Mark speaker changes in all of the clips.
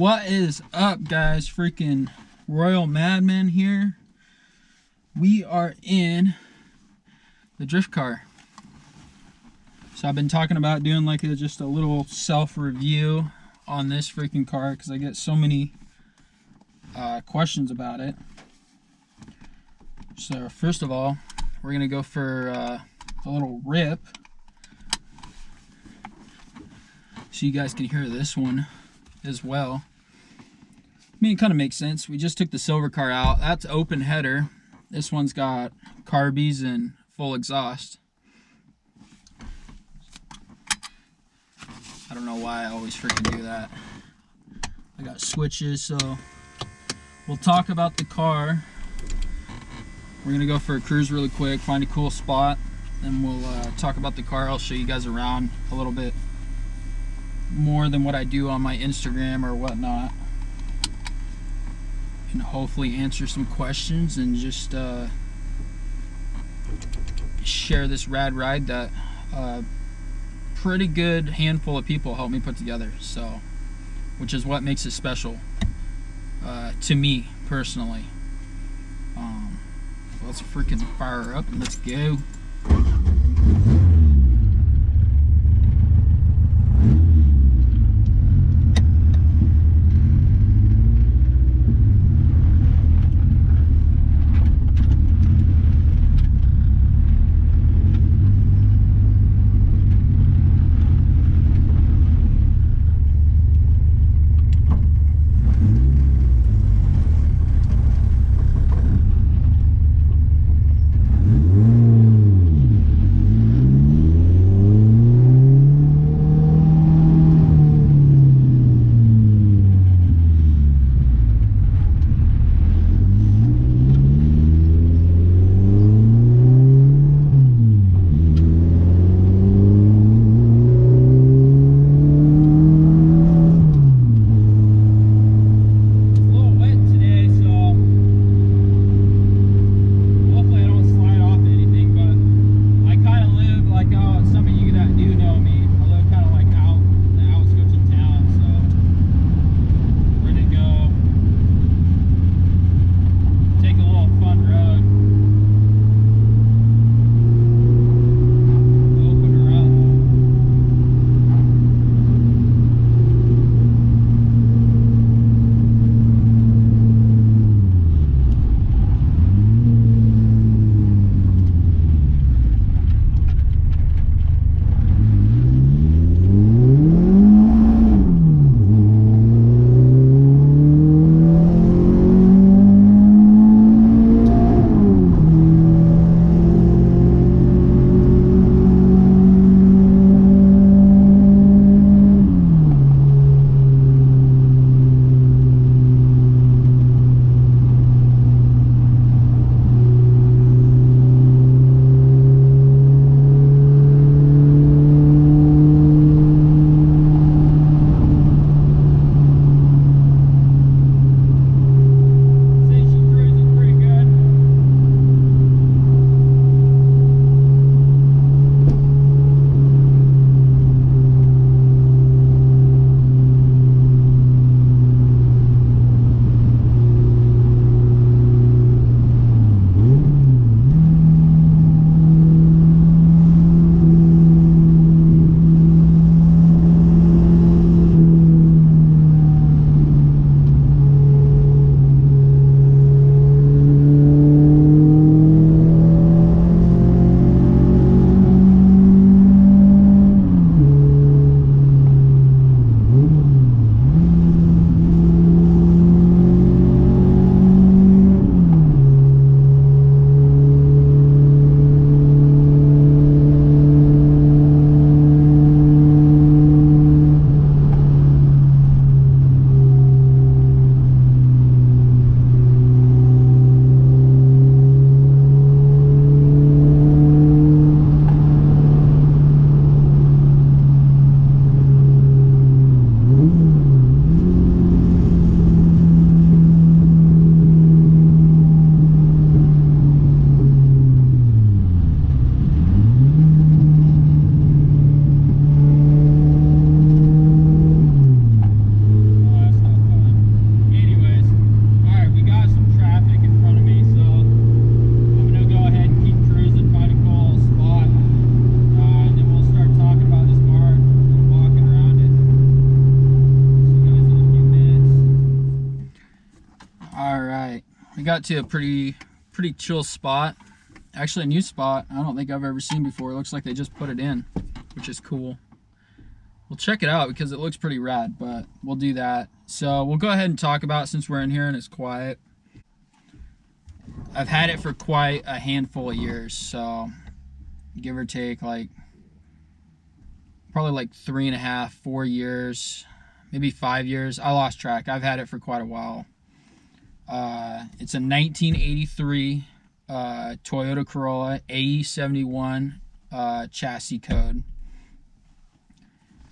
Speaker 1: What is up, guys? Freaking Royal Madman here. We are in the Driftcar. So I've been talking about doing like just a little self-review on this freaking car because I get so many questions about it. So first of all, we're gonna go for a little rip so you guys can hear this one as well. I mean, it kind of makes sense. We just took the silver car out. That's open header. This one's got carbies and full exhaust. I don't know why I always freaking do that. I got switches, so we'll talk about the car. We're gonna go for a cruise really quick, find a cool spot, and we'll talk about the car. I'll show you guys around a little bit more than what I do on my Instagram or whatnot, and hopefully answer some questions and just share this rad ride that pretty good handful of people helped me put together, so which is what makes it special to me personally. Let's freaking fire her up and let's go. got to a pretty chill spot. Actually a new spot I don't think I've ever seen before. It looks like they just put it in, which is cool. We'll check it out because it looks pretty rad, but we'll do that. So we'll go ahead and talk about it since we're in here and it's quiet. I've had it for quite a handful of years, so give or take like probably like 3.5, 4 years, maybe 5 years. I lost track. I've had it for quite a while. It's a 1983 Toyota Corolla AE71 chassis code.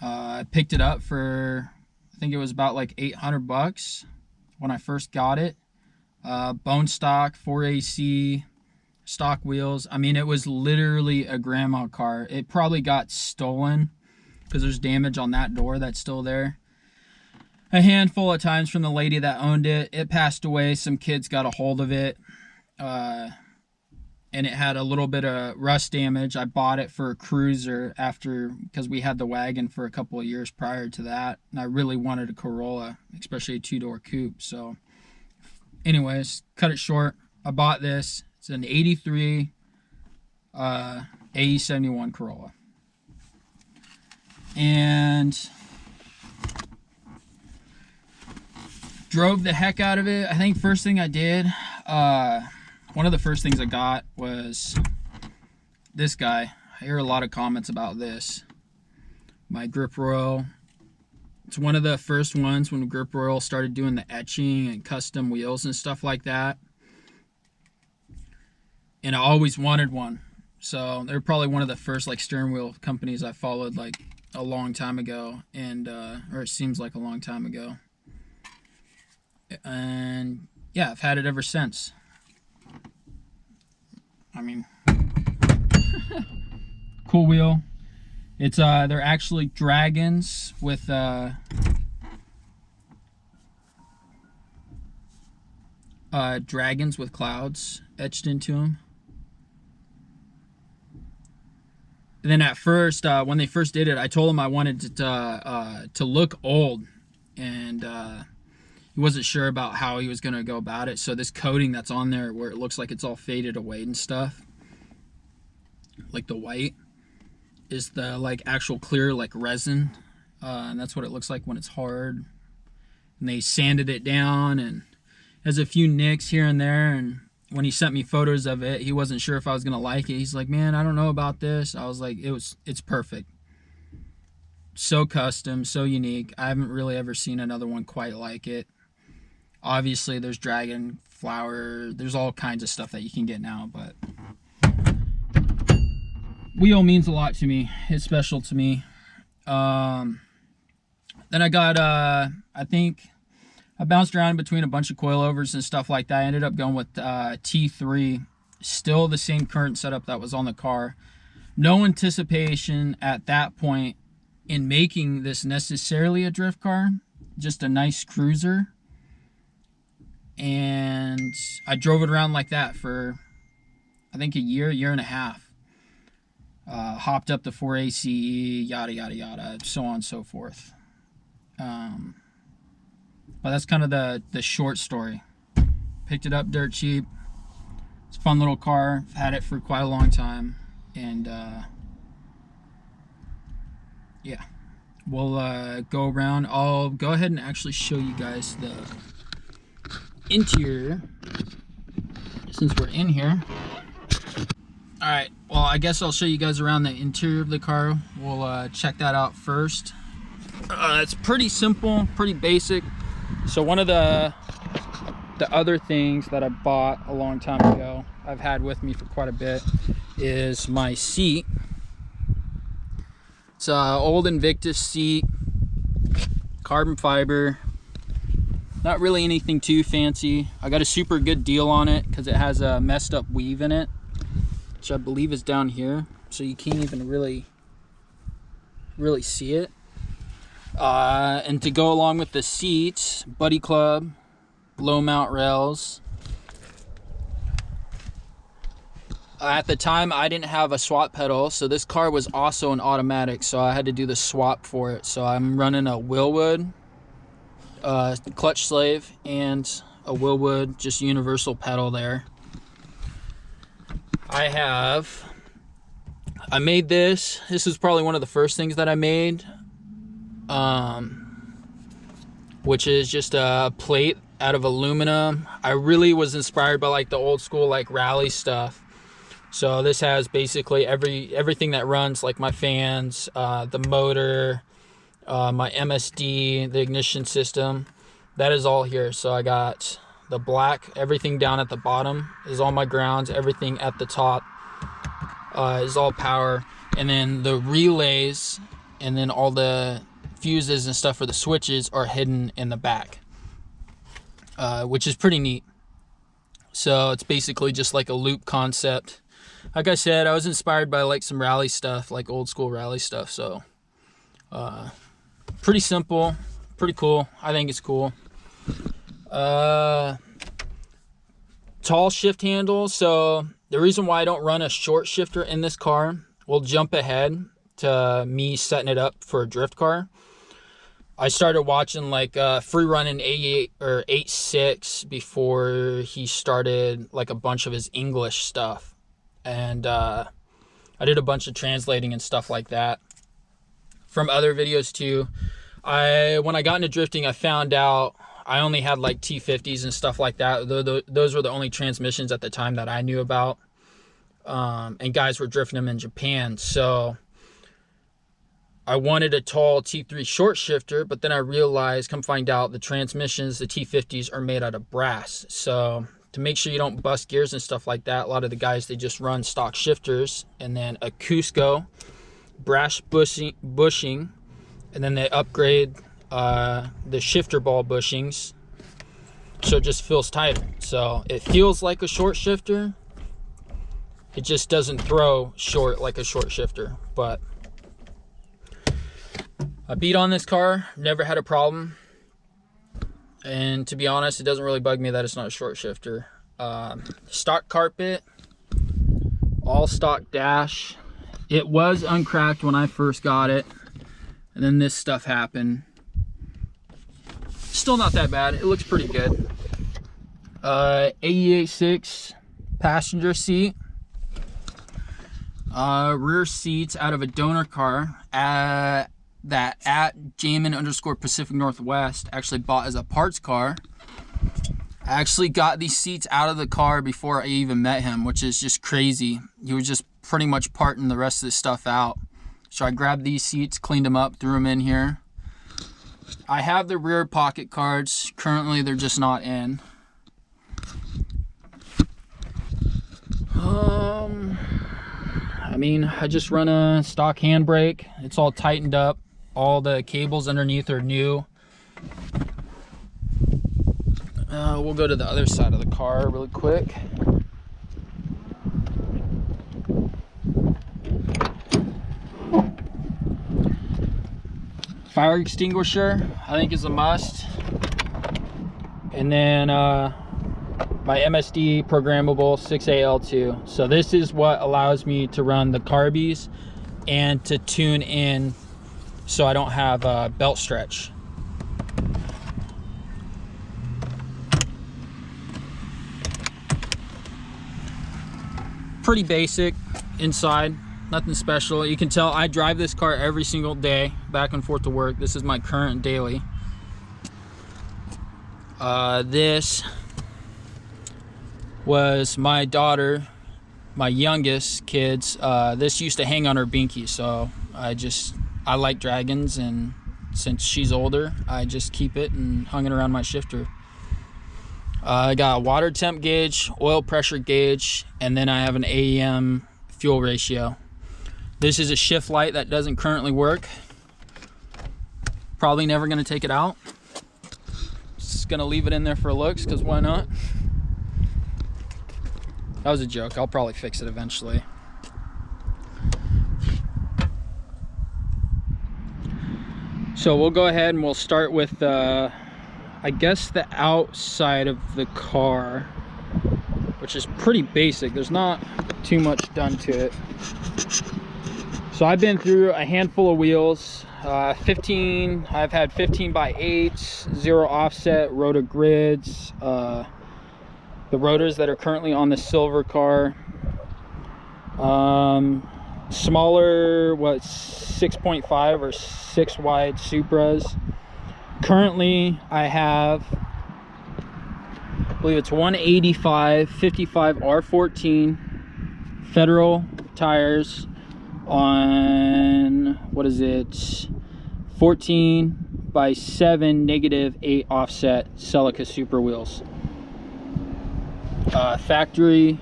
Speaker 1: I picked it up for, I think it was about like $800 when I first got it. Bone stock, 4AC, stock wheels. I mean, it was literally a grandma car. It probably got stolen because there's damage on that door that's still there a handful of times from the lady that owned it. It passed away. Some kids got a hold of it, and it had a little bit of rust damage. I bought it for a cruiser because we had the wagon for a couple of years prior to that, and I really wanted a Corolla, especially a 2-door coupe. So anyways, cut it short, I bought this. It's an 83 AE71 Corolla. And drove the heck out of it. I think first thing I did, one of the first things I got was this guy. I hear a lot of comments about this. My Grip Royal. It's one of the first ones when Grip Royal started doing the etching and custom wheels and stuff like that. And I always wanted one. So they're probably one of the first like steering wheel companies I followed like a long time ago, and or it seems like a long time ago. And yeah, I've had it ever since. I mean, cool wheel. It's they're actually dragons with dragons with clouds etched into them. And then at first, when they first did it, I told him I wanted it to look old, and he wasn't sure about how he was going to go about it. So this coating that's on there where it looks like it's all faded away and stuff, like the white, is the like actual clear like resin, and that's what it looks like when it's hard. And they sanded it down and has a few nicks here and there. And when he sent me photos of it, he wasn't sure if I was gonna like it. He's like, man, I don't know about this. I was like, it's perfect. So custom, so unique. I haven't really ever seen another one quite like it. Obviously there's dragon flower, there's all kinds of stuff that you can get now, but wheel means a lot to me. It's special to me. Then I got I think I bounced around between a bunch of coilovers and stuff like that. I ended up going with T3, still the same current setup that was on the car. No anticipation at that point in making this necessarily a drift car, just a nice cruiser. And I drove it around like that for I think a year and a half. Hopped up the 4ACE, yada yada yada, so on and so forth. But that's kind of the short story. Picked it up dirt cheap. It's a fun little car. I've had it for quite a long time, and yeah, we'll go around. I'll go ahead and actually show you guys the interior since we're in here. All right, well, I guess I'll show you guys around the interior of the car. We'll check that out first. It's pretty simple, pretty basic. So one of the other things that I bought a long time ago, I've had with me for quite a bit, is my seat. It's an old Invictus seat, carbon fiber. Not really anything too fancy. I got a super good deal on it because it has a messed up weave in it, which I believe is down here, so you can't even really see it. And to go along with the seats, Buddy Club, low mount rails. At the time, I didn't have a swap pedal, so this car was also an automatic, so I had to do the swap for it. So I'm running a Willwood clutch slave and a Willwood, just universal pedal there. I made this. This is probably one of the first things that I made, which is just a plate out of aluminum. I really was inspired by like the old school like rally stuff. So this has basically everything that runs, like my fans, the motor, my MSD, the ignition system. That is all here. So I got the black, everything down at the bottom is all my grounds, everything at the top is all power, and then the relays and then all the fuses and stuff for the switches are hidden in the back, which is pretty neat. So it's basically just like a loop concept. Like I said, I was inspired by like some rally stuff, like old school rally stuff. So pretty simple, pretty cool. I think it's cool. Tall shift handle. So the reason why I don't run a short shifter in this car, we'll jump ahead to me setting it up for a drift car. I started watching like free running 88 or 86 before he started like a bunch of his English stuff, and I did a bunch of translating and stuff like that from other videos too. When I got into drifting, I found out I only had like T50s and stuff like that. Those were the only transmissions at the time that I knew about, and guys were drifting them in Japan. So I wanted a tall T3 short shifter, but then I realized, come find out, the transmissions, the T50s, are made out of brass. So to make sure you don't bust gears and stuff like that, a lot of the guys, they just run stock shifters and then a Cusco brass bushing, and then they upgrade the shifter ball bushings so it just feels tighter. So it feels like a short shifter, it just doesn't throw short like a short shifter. But I beat on this car, never had a problem, and to be honest, it doesn't really bug me that it's not a short shifter. Stock carpet, all stock dash. It was uncracked when I first got it, and then this stuff happened. Still not that bad, it looks pretty good. 88.6 passenger seat. Rear seats out of a donor car that at Jamin_Pacific Northwest actually bought as a parts car. I actually got these seats out of the car before I even met him, which is just crazy. He was just pretty much parting the rest of the stuff out. So I grabbed these seats, cleaned them up, threw them in here. I have the rear pocket cards. Currently, they're just not in. I mean, I just run a stock handbrake. It's all tightened up. All the cables underneath are new. We'll go to the other side of the car really quick. Fire extinguisher, I think, is a must. And then my MSD programmable 6AL2. So this is what allows me to run the carbies and to tune in so I don't have a belt stretch. Pretty basic inside, nothing special. You can tell I drive this car every single day back and forth to work. This is my current daily. This was my daughter, my youngest kids. This used to hang on her binky, so I like dragons, and since she's older, I just keep it and hung it around my shifter. I got a water temp gauge, oil pressure gauge, and then I have an AEM fuel ratio. This is a shift light that doesn't currently work. Probably never gonna take it out. Just gonna leave it in there for looks, because why not? That was a joke. I'll probably fix it eventually. So we'll go ahead and we'll start with I guess the outside of the car, which is pretty basic. There's not too much done to it. So So I've been through a handful of wheels. 15, I've had 15 by 8s, 0 offset, rotor grids, the rotors that are currently on the silver car. Smaller, what, 6.5 or 6 wide Supras. Currently I have, I believe it's 185 55 R14 Federal tires on, what is it, 14 by 7 -8 offset Celica Super wheels. Factory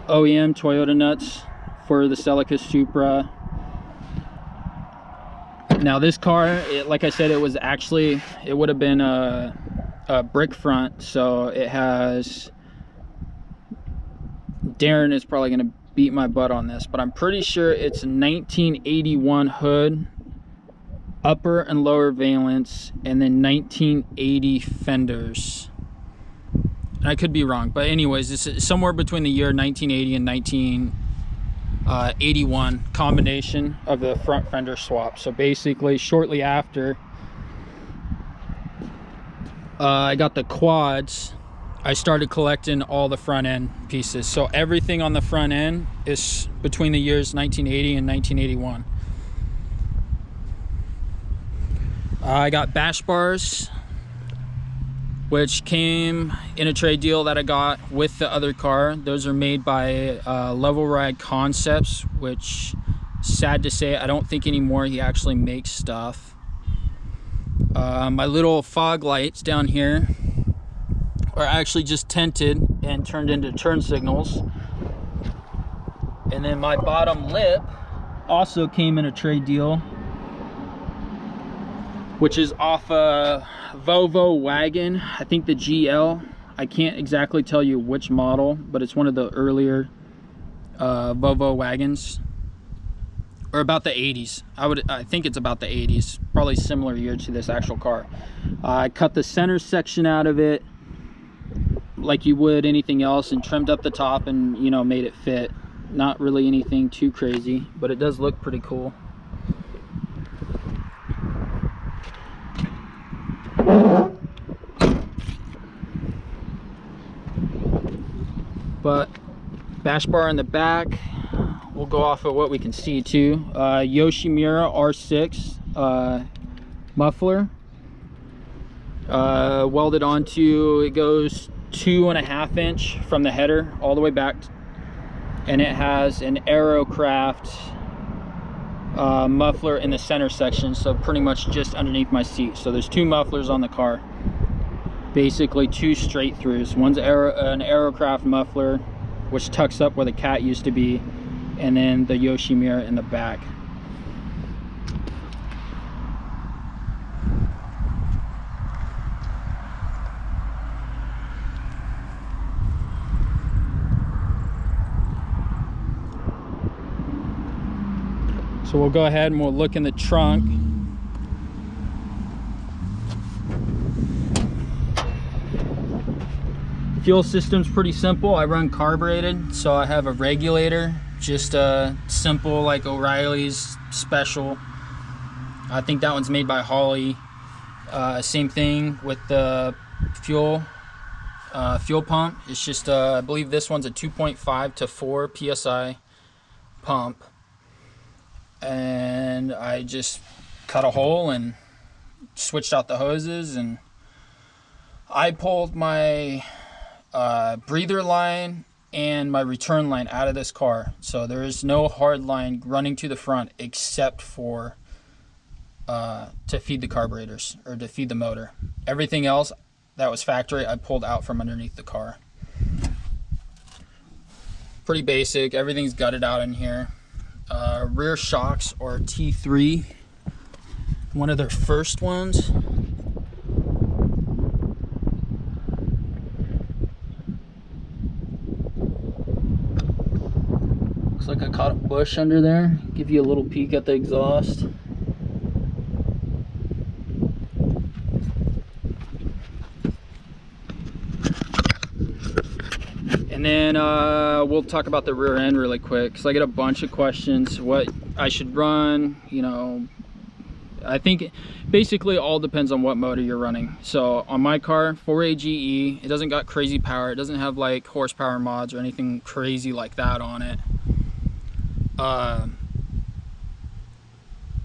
Speaker 1: OEM Toyota nuts for the Celica Supra. Now this car, like I said, it was actually, it would have been a brick front, so it has, Darren is probably going to beat my butt on this, but I'm pretty sure it's 1981 hood, upper and lower valence, and then 1980 fenders. And I could be wrong, but anyways, this is somewhere between the year 1980 and 1981 combination of the front fender swap. So basically, shortly after I got the quads, I started collecting all the front end pieces. So everything on the front end is between the years 1980 and 1981. I got bash bars, which came in a trade deal that I got with the other car. Those are made by Level Ride Concepts, which, sad to say, I don't think anymore he actually makes stuff. My little fog lights down here are actually just tinted and turned into turn signals. And then my bottom lip also came in a trade deal, which is off a Volvo wagon, I think the GL. I can't exactly tell you which model, but it's one of the earlier Volvo wagons, or about the 80s. I think it's about the 80s, probably similar year to this actual car. I cut the center section out of it like you would anything else, and trimmed up the top and, you know, made it fit. Not really anything too crazy, but it does look pretty cool. But bash bar in the back, we'll go off of what we can see too. Yoshimura R6 muffler, welded onto, it goes 2.5 inch from the header all the way back, and it has an Aerocraft muffler in the center section, so pretty much just underneath my seat. So there's 2 mufflers on the car, basically 2 straight throughs. One's an Aerocraft muffler, which tucks up where the cat used to be, and then the Yoshimura in the back. So we'll go ahead and we'll look in the trunk. Fuel system's pretty simple. I run carbureted, so I have a regulator, just a simple like O'Reilly's special. I think that one's made by Holley. Same thing with the fuel pump. It's just I believe this one's a 2.5 to 4 psi pump. And I just cut a hole and switched out the hoses, and I pulled my breather line and my return line out of this car, so there is no hard line running to the front except for to feed the carburetors or to feed the motor. Everything else that was factory I pulled out from underneath the car. Pretty basic. Everything's gutted out in here. Rear shocks are T3, one of their first ones. Looks like I caught a bush under there. Give you a little peek at the exhaust. And And then we'll talk about the rear end really quick, because I get a bunch of questions what I should run. You know, I think basically all depends on what motor you're running. So on my car, 4AGE, it doesn't got crazy power. It doesn't have like horsepower mods or anything crazy like that on it.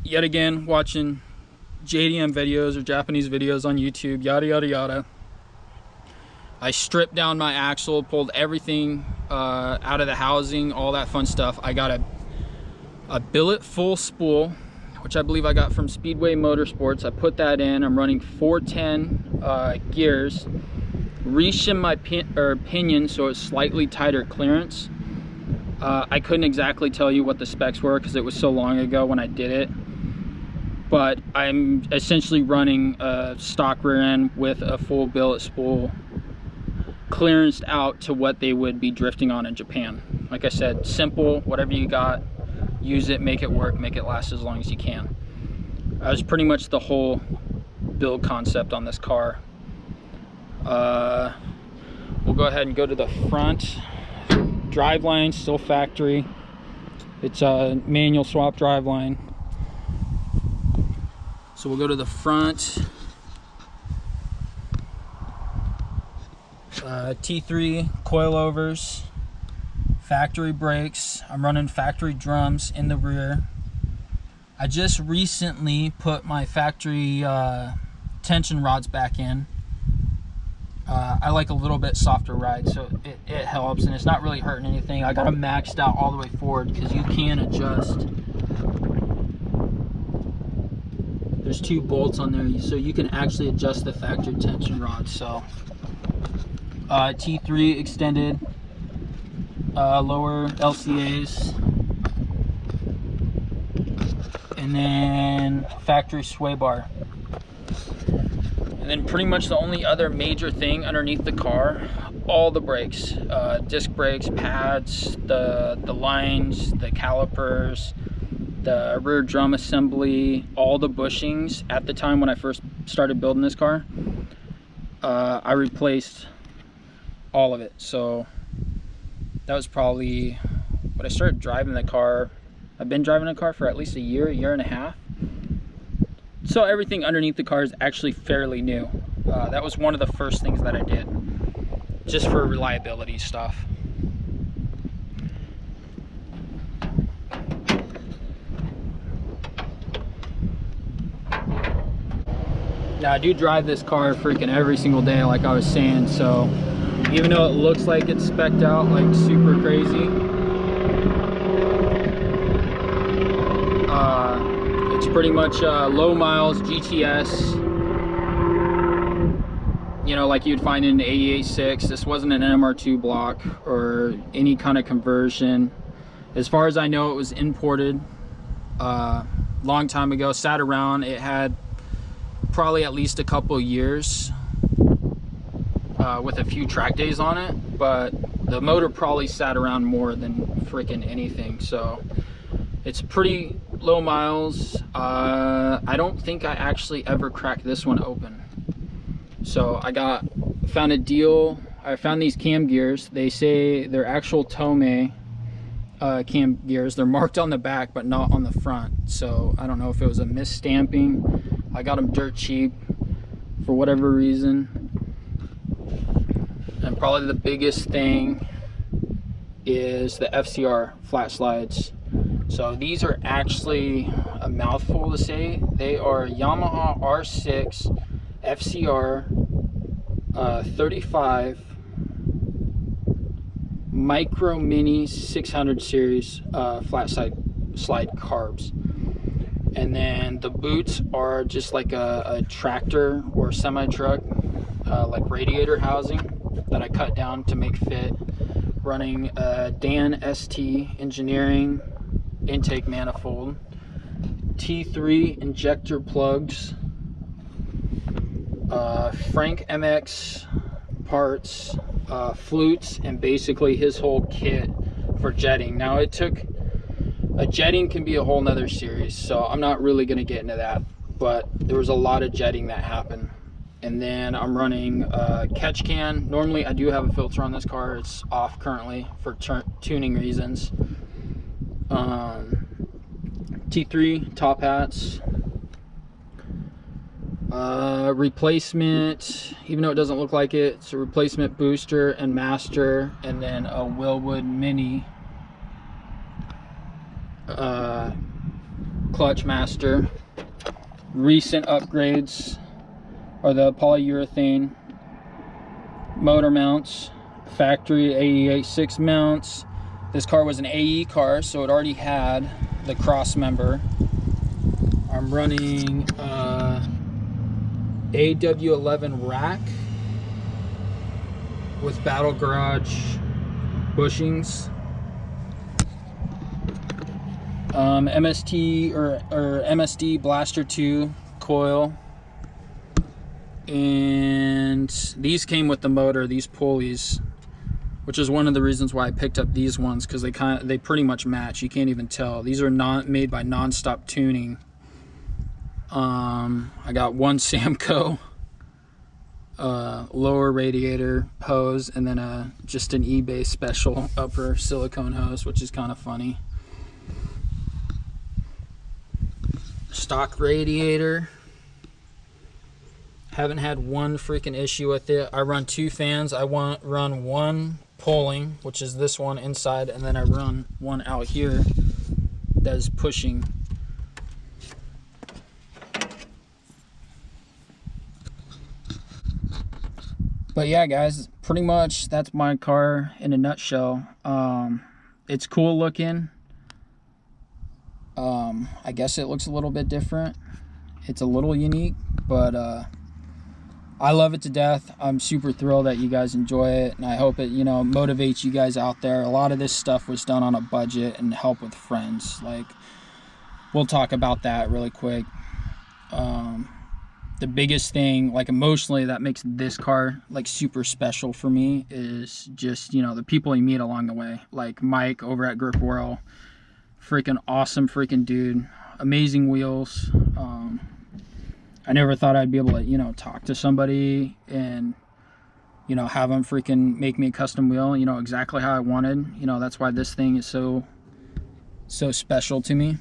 Speaker 1: Yet again, watching JDM videos or Japanese videos on YouTube, yada yada yada. I stripped down my axle, pulled everything out of the housing, all that fun stuff. I got a billet full spool, which I believe I got from Speedway Motorsports. I put that in. I'm running 410 gears. Reshim my pinion so it's slightly tighter clearance. I couldn't exactly tell you what the specs were because it was so long ago when I did it. But I'm essentially running a stock rear end with a full billet spool, clearanced out to what they would be drifting on in Japan. Like I said, simple, whatever you got, use it, make it work, make it last as long as you can. That was pretty much the whole build concept on this car. We'll go ahead and go to the front. Driveline, still factory. It's a manual swap driveline. So we'll go to the front. T3 coilovers, factory brakes. I'm running factory drums in the rear. I just recently put my factory tension rods back in. I like a little bit softer ride, so it helps, and it's not really hurting anything. I got them maxed out all the way forward because you can adjust. There's 2 bolts on there, so you can actually adjust the factory tension rod. So T3 extended, lower LCAs, and then factory sway bar. And then pretty much the only other major thing underneath the car, all the brakes, disc brakes, pads, the lines, the calipers, the rear drum assembly, all the bushings. At the time when I first started building this car, I replaced all of it. So that was probably when I started driving the car. I've been driving the car for at least a year and a half. So everything underneath the car is actually fairly new. That was one of the first things that I did, just for reliability stuff. Now I do drive this car freaking every single day, like I was saying, so even though it looks like it's specced out like super crazy, it's pretty much low miles GTS, you know, like you'd find in an 88.6. This wasn't an MR2 block or any kind of conversion. As far as I know, it was imported long time ago, sat around. It had probably at least a couple years with a few track days on it, but the motor probably sat around more than freaking anything. So it's pretty low miles. I don't think I actually ever cracked this one open. So I found a deal. I found these cam gears. They say they're actual Tomei cam gears. They're marked on the back but not on the front, so I don't know if it was a misstamping. I got them dirt cheap for whatever reason. And probably the biggest thing is the FCR flat slides. So these are actually a mouthful to say. They are Yamaha R6 FCR 35 Micro Mini 600 series flat slide carbs. And then the boots are just like a tractor or semi-truck, like radiator housing that I cut down to make fit. Running Dan ST Engineering intake manifold, T3 injector plugs, Frank MX parts, flutes, and basically his whole kit for jetting. Now a jetting can be a whole nother series, so I'm not really going to get into that, but there was a lot of jetting that happened. And then I'm running a catch can. Normally I do have a filter on this car. It's off currently for tuning reasons. T3 top hats. Replacement, even though it doesn't look like it, it's a replacement booster and master, and then a Willwood Mini clutch master. Recent upgrades are the polyurethane motor mounts, factory AE86 mounts. This car was an AE car, so it already had the cross member. I'm running AW11 rack with Battle Garage bushings. MST or MSD Blaster 2 coil. And these came with the motor, these pulleys, which is one of the reasons why I picked up these ones, because they pretty much match. You can't even tell. These are not made by Nonstop Tuning. I got one Samco lower radiator hose, and then just an eBay special upper silicone hose, which is kind of funny. Stock radiator. Haven't had one freaking issue with it. I run 2 fans. I run one pulling, which is this one inside, and then I run one out here that is pushing. But yeah, guys, pretty much that's my car in a nutshell. It's cool looking. I guess it looks a little bit different. It's a little unique, but I love it to death. I'm super thrilled that you guys enjoy it, and I hope it, motivates you guys out there. A lot of this stuff was done on a budget and help with friends. Like, we'll talk about that really quick. The biggest thing, like, emotionally, that makes this car like super special for me is just, the people you meet along the way. Like Mike over at Grip World, freaking awesome freaking dude, amazing wheels. I never thought I'd be able to, talk to somebody and, have them freaking make me a custom wheel, exactly how I wanted. That's why this thing is so special to me.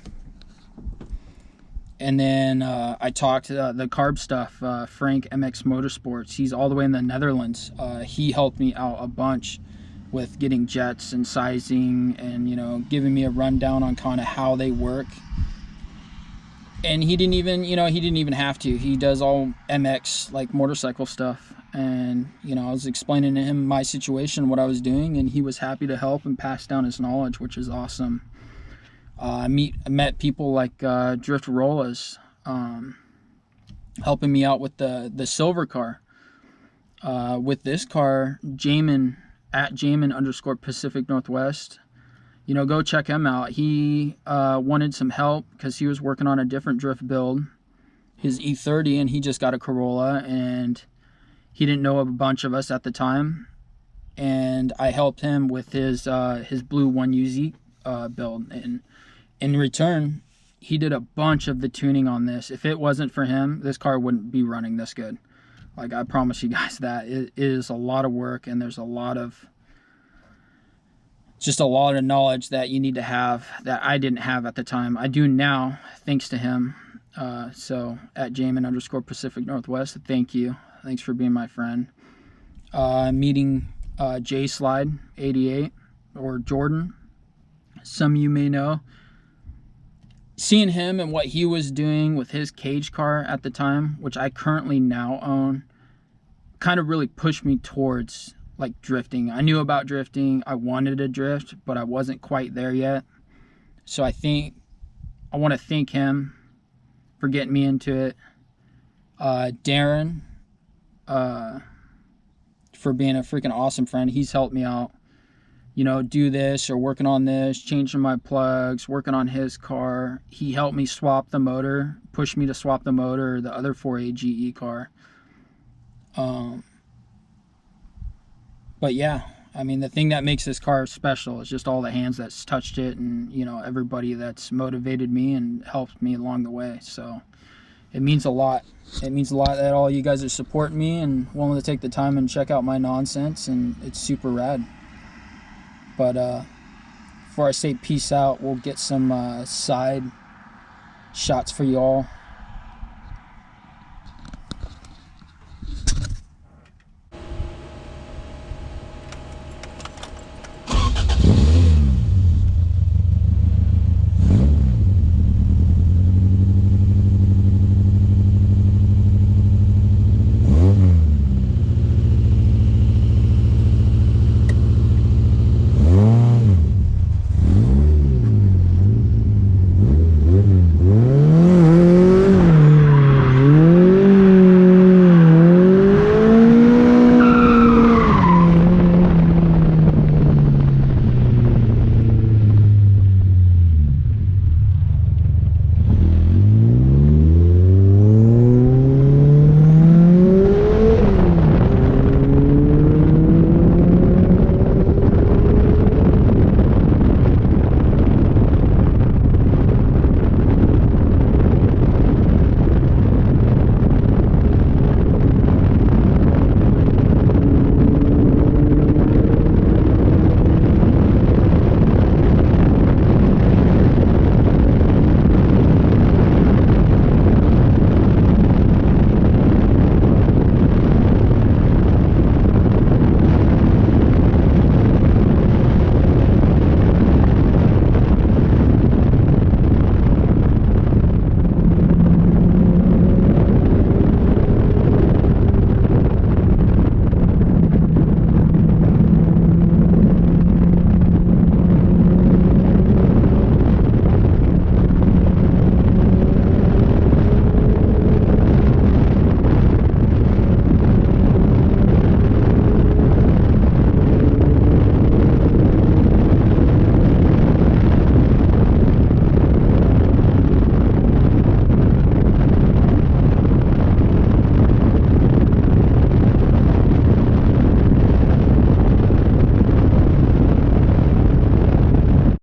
Speaker 1: And then I talked the carb stuff, Frank MX Motorsports. He's all the way in the Netherlands. He helped me out a bunch with getting jets and sizing and, giving me a rundown on kind of how they work. And he didn't even have to. He does all MX, like, motorcycle stuff. And, I was explaining to him my situation, what I was doing, and he was happy to help and pass down his knowledge, which is awesome. I met people like Driftcarollas, helping me out with the silver car. With this car, Jamin, at Jamin_Pacific Northwest, go check him out. He wanted some help because he was working on a different drift build, his E30, and he just got a Corolla, and he didn't know of a bunch of us at the time. And I helped him with his blue 1UZ build, and in return, he did a bunch of the tuning on this. If it wasn't for him, this car wouldn't be running this good. Like, I promise you guys that. It is a lot of work, and there's a lot of knowledge that you need to have that I didn't have at the time. I do now, thanks to him. So at Jamin_Pacific Northwest, thank you. Thanks for being my friend. Meeting J Slide 88, or Jordan. Some of you may know. Seeing him and what he was doing with his cage car at the time, which I currently now own, kind of really pushed me towards, like, drifting. I knew about drifting. I wanted to drift, but I wasn't quite there yet. So I want to thank him for getting me into it. Darren, for being a freaking awesome friend. He's helped me out, do this or working on this, changing my plugs, working on his car. He helped me swap the motor, pushed me to swap the motor, the other 4A GE car. But yeah, I mean, the thing that makes this car special is just all the hands that's touched it, and everybody that's motivated me and helped me along the way. So it means a lot. It means a lot that all you guys are supporting me and willing to take the time and check out my nonsense, and it's super rad. But before I say peace out, we'll get some side shots for y'all.